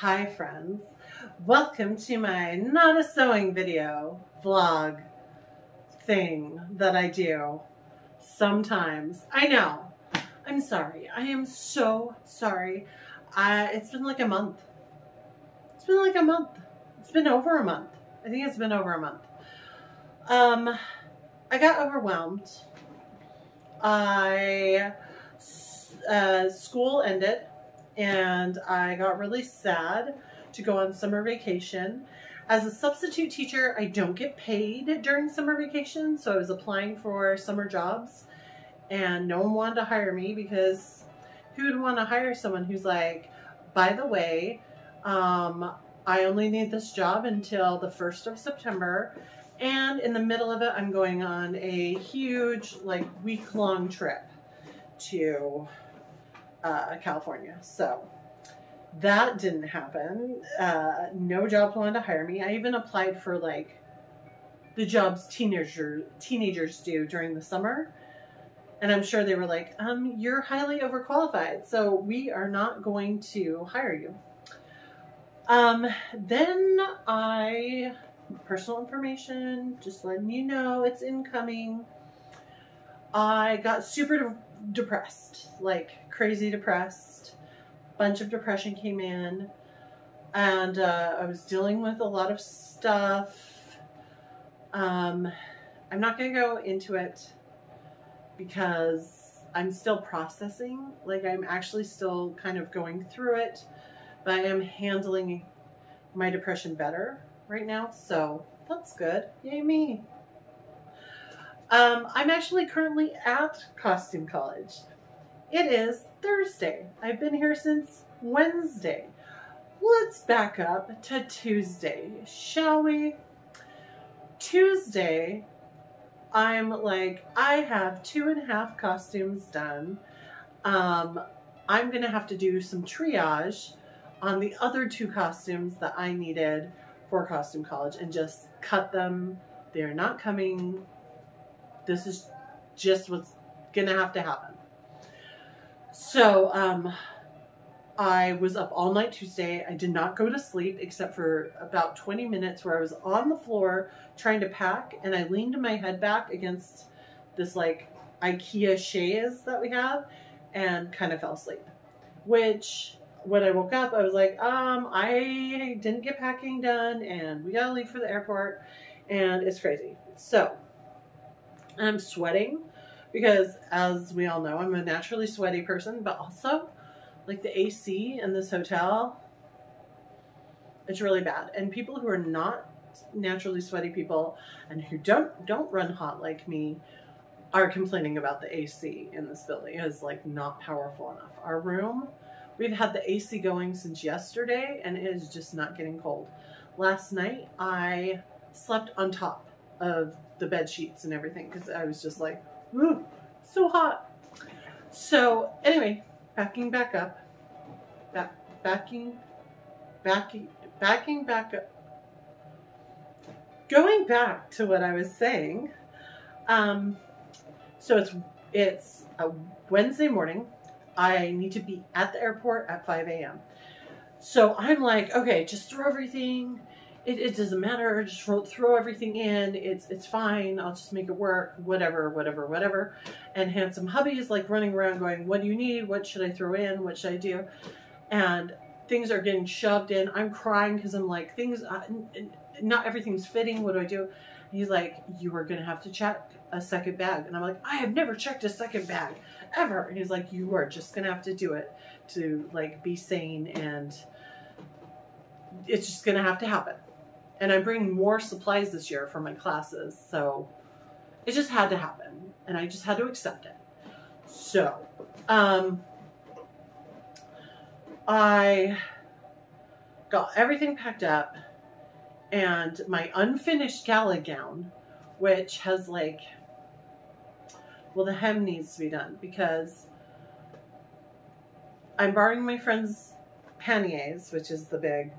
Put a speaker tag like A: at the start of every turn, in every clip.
A: Hi friends, welcome to my not a sewing video vlog thing that I do sometimes. I know, I'm sorry, I am so sorry. It's been like a month. It's been like a month. It's been over a month. I think it's been over a month. I got overwhelmed. School ended and I got really sad to go on summer vacation. As a substitute teacher, I don't get paid during summer vacation, so I was applying for summer jobs and no one wanted to hire me because who would want to hire someone who's like, by the way, I only need this job until the 1st of September, and in the middle of it, I'm going on a huge, like, week-long trip to California. So that didn't happen. No jobs wanted to hire me. I even applied for, like, the jobs teenagers do during the summer. And I'm sure they were like, you're highly overqualified, so we are not going to hire you. Then personal information, just letting you know it's incoming. I got super depressed, like crazy depressed. Bunch of depression came in, and I was dealing with a lot of stuff. I'm not going to go into it because I'm still processing. Like, I'm actually still kind of going through it, but I am handling my depression better right now, so that's good. Yay me. I'm actually currently at Costume College. It is Thursday. I've been here since Wednesday. Let's back up to Tuesday, shall we? Tuesday, I'm like, I have 2.5 costumes done. I'm gonna have to do some triage on the other 2 costumes that I needed for Costume College and just cut them. They're not coming. This is just what's gonna have to happen. So I was up all night Tuesday. I did not go to sleep except for about 20 minutes where I was on the floor trying to pack, and I leaned my head back against this like IKEA chaise that we have and kind of fell asleep. Which, when I woke up, I was like, I didn't get packing done and we gotta leave for the airport, and it's crazy. So I'm sweating because, as we all know, I'm a naturally sweaty person, but also like the AC in this hotel, it's really bad. And people who are not naturally sweaty people and who don't run hot like me are complaining about the AC in this building. It is like not powerful enough. Our room, we've had the AC going since yesterday and it is just not getting cold. Last night I slept on top of the bed sheets and everything because I was just like, ooh, so hot. So anyway, backing back up, backing back up. Going back to what I was saying, so it's a Wednesday morning. I need to be at the airport at 5 a.m. So I'm like, okay, just throw everything. It doesn't matter. Just throw everything in. It's fine. I'll just make it work. Whatever. And handsome hubby is like running around going, what do you need? What should I throw in? What should I do? And things are getting shoved in. I'm crying because I'm like, not everything's fitting. What do I do? And he's like, you are going to have to check a second bag. And I'm like, I have never checked a second bag ever. And he's like, you are just going to have to do it to like be sane, and it's just going to have to happen. And I'm bringing more supplies this year for my classes, so it just had to happen, and I just had to accept it. So, I got everything packed up, and my unfinished gala gown, which has like, well, the hem needs to be done because I'm borrowing my friend's panniers, which is the big,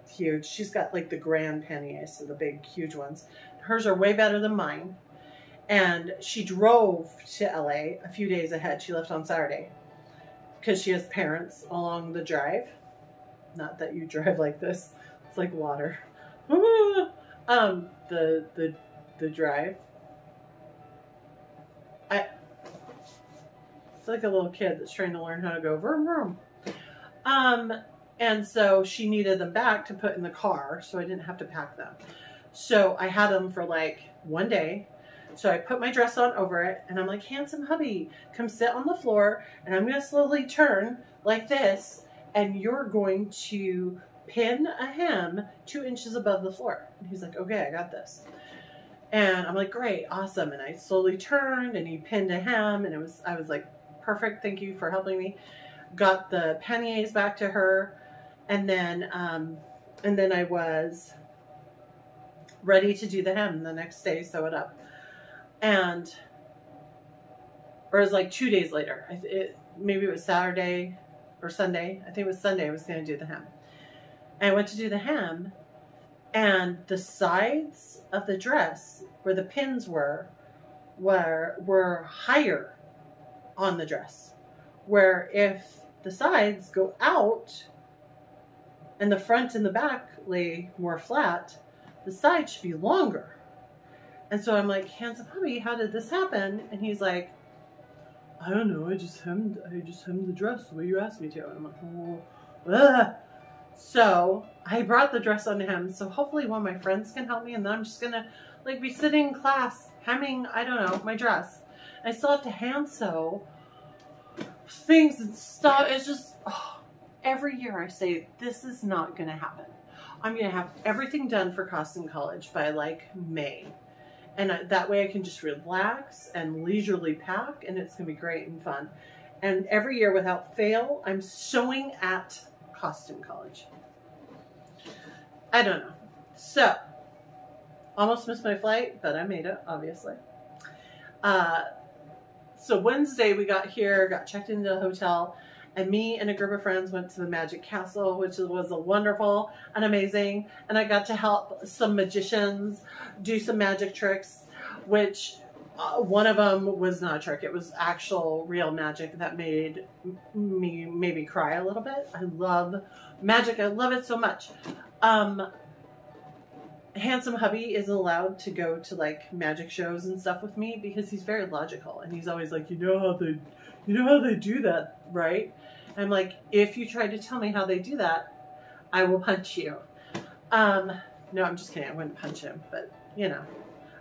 A: huge. She's got like the grand panniers, so the big, huge ones. Hers are way better than mine. And she drove to LA a few days ahead. She left on Saturday because she has parents along the drive. Not that you drive like this. It's like water. The drive. It's like a little kid that's trying to learn how to go vroom vroom. And so she needed them back to put in the car, so I didn't have to pack them. So I had them for like one day. So I put my dress on over it, and I'm like, handsome hubby, come sit on the floor, and I'm going to slowly turn like this, and you're going to pin a hem 2 inches above the floor. And he's like, okay, I got this. And I'm like, great, awesome. And I slowly turned, and he pinned a hem, and I was like, perfect, thank you for helping me. Got the panniers back to her, and then I was ready to do the hem the next day, sew it up. And, or it was like 2 days later. Maybe it was Saturday or Sunday. I think it was Sunday I was going to do the hem. And I went to do the hem, and the sides of the dress where the pins were higher on the dress. Where if the sides go out and the front and the back lay more flat, the sides should be longer. And so I'm like, handsome hubby, how did this happen? And he's like, I don't know, I just hemmed the dress the way you asked me to. And I'm like, oh, ugh. So I brought the dress on hem, so hopefully one of my friends can help me, and then I'm just gonna like be sitting in class hemming, I don't know, my dress. I still have to hand sew things and stuff. It's just, oh, every year I say, this is not gonna happen. I'm gonna have everything done for costume college by like May. And that way I can just relax and leisurely pack, and it's going to be great and fun. And every year without fail, I'm sewing at costume college. I don't know. So, almost missed my flight, but I made it, obviously. So Wednesday we got here, got checked into the hotel, and me and a group of friends went to the Magic Castle, which was wonderful and amazing. And I got to help some magicians do some magic tricks, which one of them was not a trick. It was actual real magic that made me maybe cry a little bit. I love magic. I love it so much. Handsome hubby isn't allowed to go to like magic shows and stuff with me because he's very logical, and he's always like, you know how they do that, right? I'm like, if you try to tell me how they do that, I will punch you. No, I'm just kidding. I wouldn't punch him, but you know,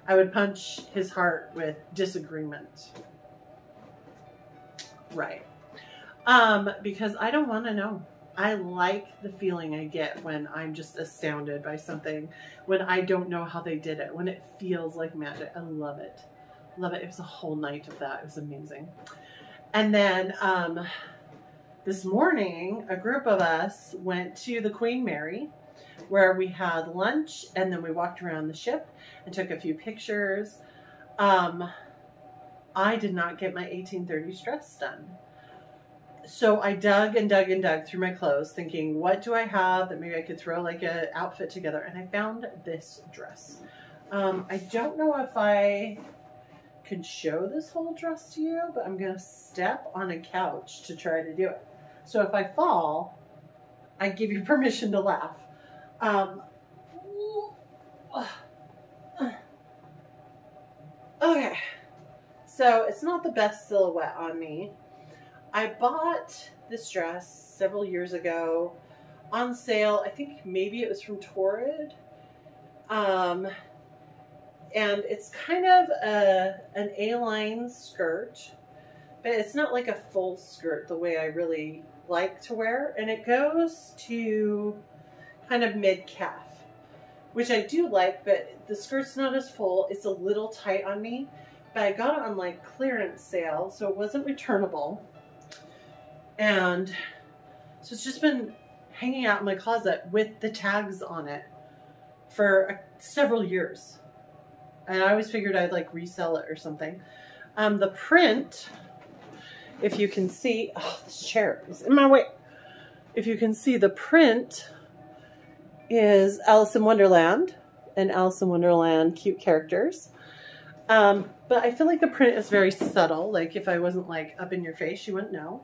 A: I would punch his heart with disagreement. Right. Because I don't want to know. I like the feeling I get when I'm just astounded by something, when I don't know how they did it, when it feels like magic. I love it. Love it. It was a whole night of that. It was amazing. And then this morning, a group of us went to the Queen Mary, where we had lunch, and then we walked around the ship and took a few pictures. I did not get my 1830s dress done. So I dug and dug and dug through my clothes thinking, what do I have that maybe I could throw like an outfit together? And I found this dress. I don't know if I can show this whole dress to you, but I'm going to step on a couch to try to do it. So if I fall, I give you permission to laugh. Okay. So it's not the best silhouette on me. I bought this dress several years ago on sale. I think maybe it was from Torrid. And it's kind of an A-line skirt, but it's not like a full skirt the way I really like to wear. And it goes to kind of mid-calf, which I do like, but the skirt's not as full. It's a little tight on me, but I got it on like clearance sale, so it wasn't returnable. And so it's just been hanging out in my closet with the tags on it for several years. And I always figured I'd like resell it or something. The print, if you can see, oh, this chair is in my way. If you can see, the print is Alice in Wonderland and Alice in Wonderland cute characters. But I feel like the print is very subtle. Like if I wasn't like up in your face, you wouldn't know.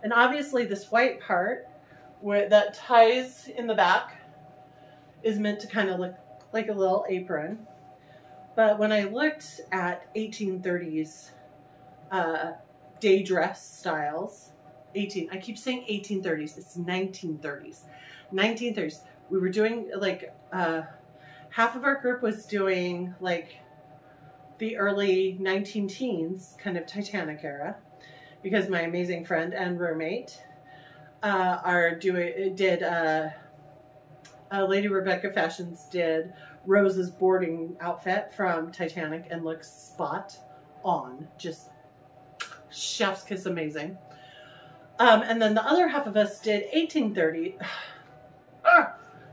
A: And obviously this white part where that ties in the back is meant to kind of look like a little apron. But when I looked at 1830s day dress styles, I keep saying 1830s, it's 1930s. 1930s. We were doing like, half of our group was doing like the early 19 teens, kind of Titanic era, because my amazing friend and roommate Lady Rebecca Fashions did Rose's boarding outfit from Titanic and looks spot on, just chef's kiss amazing. And then the other half of us did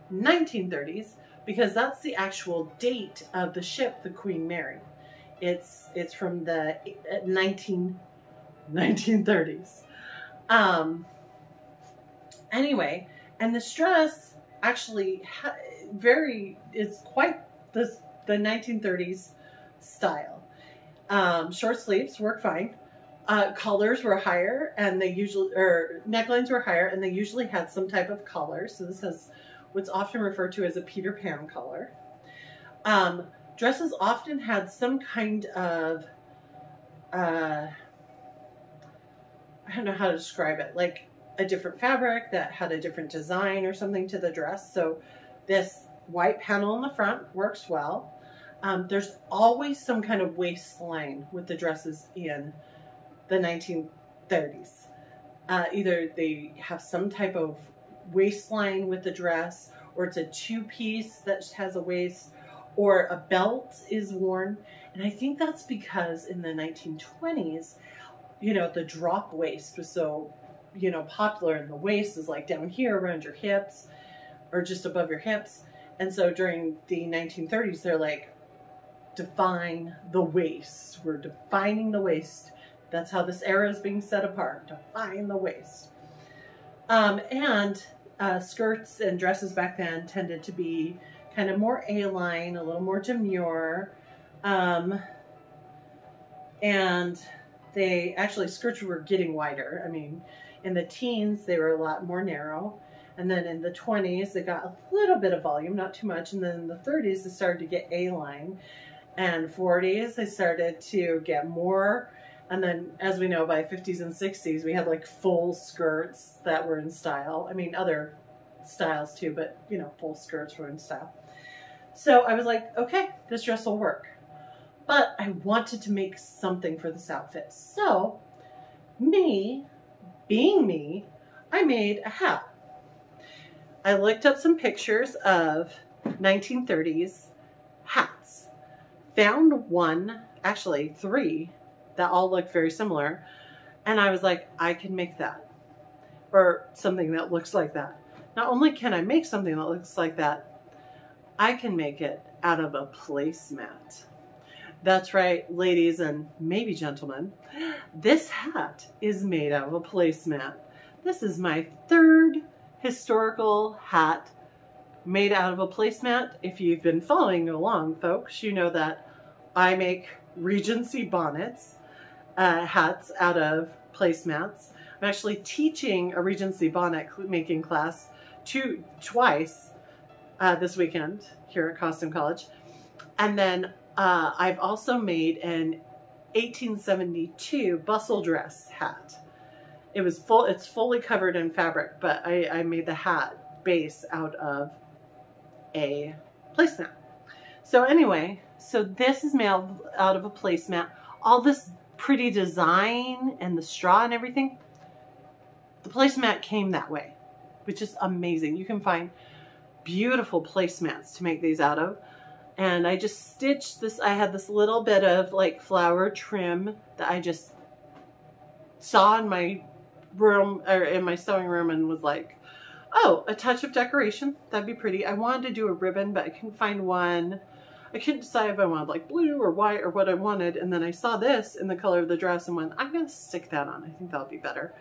A: 1930s, because that's the actual date of the ship, the Queen Mary. It's from the 1930s. Anyway, and this dress actually is quite the 1930s style. Short sleeves work fine. Collars were higher, and necklines were higher, and they usually had some type of collar. So this is what's often referred to as a Peter Pan collar. Dresses often had some kind of, I don't know how to describe it, like a different fabric that had a different design or something to the dress. So this white panel in the front works well. There's always some kind of waistline with the dresses in the 1930s. Either they have some type of waistline with the dress, or it's a two-piece that has a waist, or a belt is worn. And I think that's because in the 1920s, you know, the drop waist was so, you know, popular, and the waist is like down here around your hips or just above your hips. And so during the 1930s, they're like, define the waist. We're defining the waist. That's how this era is being set apart. Define the waist. Skirts and dresses back then tended to be kind of more A-line, a little more demure. And skirts were getting wider. I mean, in the teens, they were a lot more narrow. And then in the 20s, they got a little bit of volume, not too much. And then in the 30s, they started to get A-line. And 40s, they started to get more. And then, as we know, by 50s and 60s, we had like full skirts that were in style. I mean, other styles too, but you know, full skirts were in style. So I was like, okay, this dress will work. But I wanted to make something for this outfit. So, being me, I made a hat. I looked up some pictures of 1930s hats. Found one, actually 3, that all look very similar. And I was like, I can make that. Or something that looks like that. Not only can I make something that looks like that, I can make it out of a placemat. That's right, ladies and maybe gentlemen. This hat is made out of a placemat. This is my 3rd historical hat made out of a placemat. If you've been following along, folks, you know that I make Regency bonnets, hats out of placemats. I'm actually teaching a Regency bonnet making class twice this weekend here at Costume College. And then I've also made an 1872 bustle dress hat. It's fully covered in fabric, but I made the hat base out of a placemat. So anyway, so this is made out of a placemat. All this pretty design and the straw and everything, the placemat came that way, which is amazing. You can find beautiful placemats to make these out of. And I just stitched this. I had this little bit of like flower trim that I just saw in my room, or in my sewing room, and was like, oh, a touch of decoration. That'd be pretty. I wanted to do a ribbon, but I couldn't find one. I couldn't decide if I wanted like blue or white or what I wanted. And then I saw this in the color of the dress and went, I'm going to stick that on. I think that'll be better.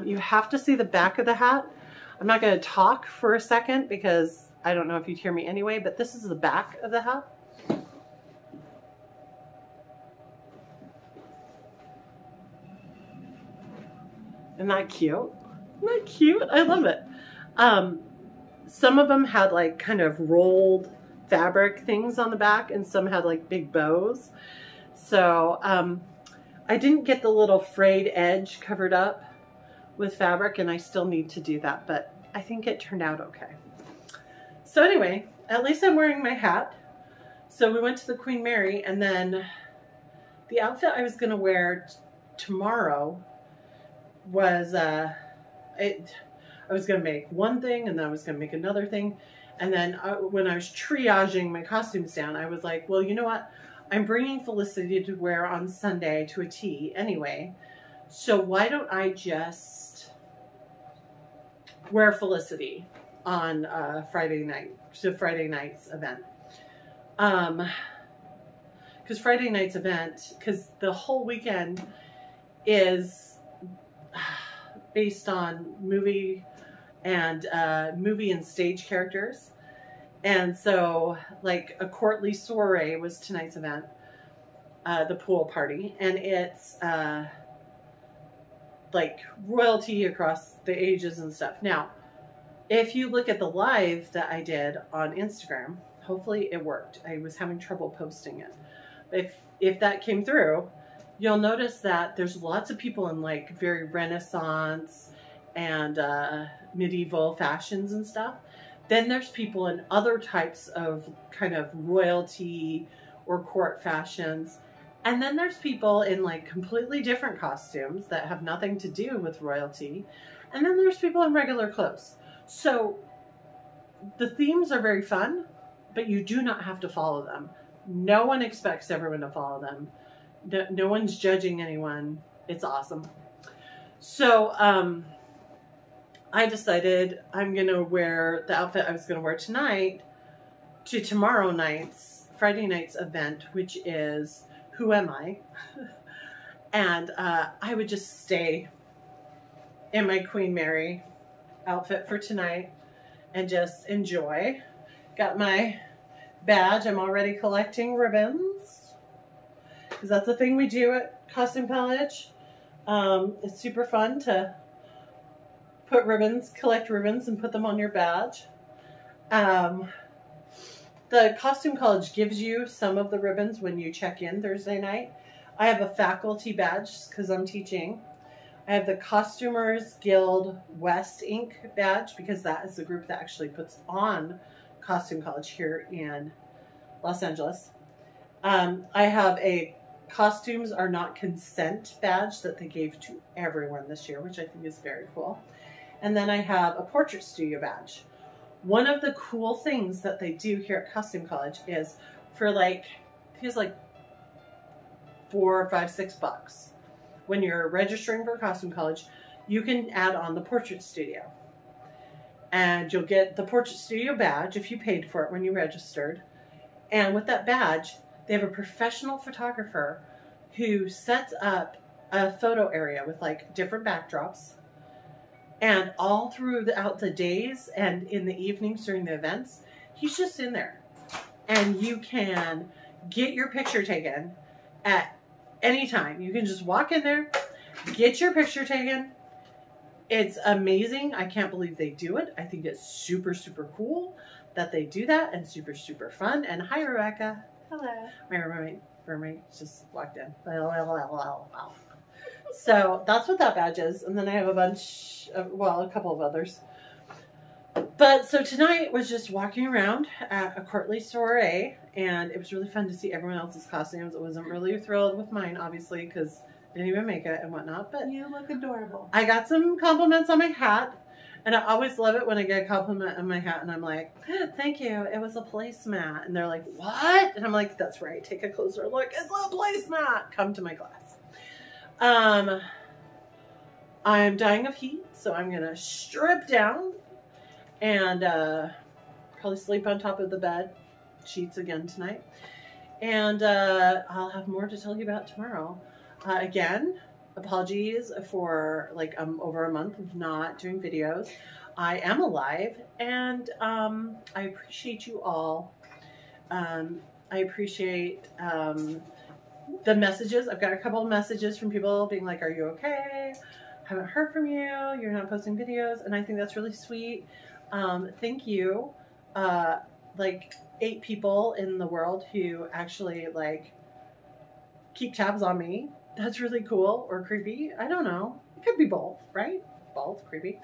A: You have to see the back of the hat. I'm not going to talk for a second because I don't know if you'd hear me anyway, but this is the back of the hat. Isn't that cute? Isn't that cute? I love it. Some of them had like kind of rolled fabric things on the back, and some had like big bows. So I didn't get the little frayed edge covered up with fabric, and I still need to do that, but I think it turned out okay. So anyway, at least I'm wearing my hat. So we went to the Queen Mary, and then the outfit I was going to wear tomorrow was, I was going to make one thing, and then I was going to make another thing. And then when I was triaging my costumes down, I was like, well, you know what? I'm bringing Felicity to wear on Sunday to a T anyway. So why don't I just wear Felicity on Friday night, to Friday night's event. Because Friday night's event, because the whole weekend is based on movie and stage characters. And so like a courtly soiree was tonight's event, the pool party, and it's like royalty across the ages and stuff. Now, if you look at the live that I did on Instagram, hopefully it worked. I was having trouble posting it. If that came through, you'll notice that there's lots of people in like very Renaissance and medieval fashions and stuff. Then there's people in other types of kind of royalty or court fashions. And then there's people in like completely different costumes that have nothing to do with royalty. And then there's people in regular clothes. So the themes are very fun, but you do not have to follow them. No one expects everyone to follow them. No one's judging anyone. It's awesome. So I decided I'm going to wear the outfit I was going to wear tonight to tomorrow night's, Friday night's event, which is Who Am I? And I would just stay in my Queen Mary outfit for tonight and just enjoy. Got my badge. I'm already collecting ribbons because that's the thing we do at Costume College. It's super fun to put ribbons, collect ribbons, and put them on your badge. The Costume College gives you some of the ribbons when you check in Thursday night. I have a faculty badge because I'm teaching. I have the Costumers Guild West Inc. badge because that is the group that actually puts on Costume College here in Los Angeles. I have a Costumes Are Not Consent badge that they gave to everyone this year, which I think is very cool. And then I have a portrait studio badge. One of the cool things that they do here at Costume College is for like, I think it's like $4, $5, $6. When you're registering for Costume College, you can add on the portrait studio. And you'll get the portrait studio badge if you paid for it when you registered. And with that badge, they have a professional photographer who sets up a photo area with like different backdrops. And all throughout the days and in the evenings during the events, he's just in there. And you can get your picture taken at any time. You can just walk in there, get your picture taken. It's amazing. I can't believe they do it. I think it's super, super cool that they do that, and super, super fun. And hi, Rebecca. Hello. My roommate just walked in. So that's what that badge is. And then I have a bunch of, well, a couple of others. But so tonight was just walking around at a courtly soiree, and it was really fun to see everyone else's costumes. I wasn't really thrilled with mine, obviously, because I didn't even make it and whatnot. But
B: you look adorable.
A: I got some compliments on my hat, and I always love it when I get a compliment on my hat, and I'm like, thank you, it was a placemat. And they're like, what? And I'm like, that's right, take a closer look. It's a placemat. Come to my class. I'm dying of heat, so I'm going to strip down and probably sleep on top of the bed sheets again tonight. And I'll have more to tell you about tomorrow. Again, apologies for like over a month of not doing videos. I am alive, and I appreciate you all. I appreciate the messages. I've got a couple of messages from people being like, are you okay? haven't heard from you. You're not posting videos, and I think that's really sweet. Thank you. Like 8 people in the world who actually like keep tabs on me. That's really cool or creepy. I don't know. It could be both, right? Both creepy,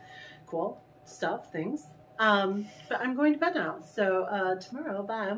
A: cool stuff, things. But I'm going to bed now. So tomorrow, bye.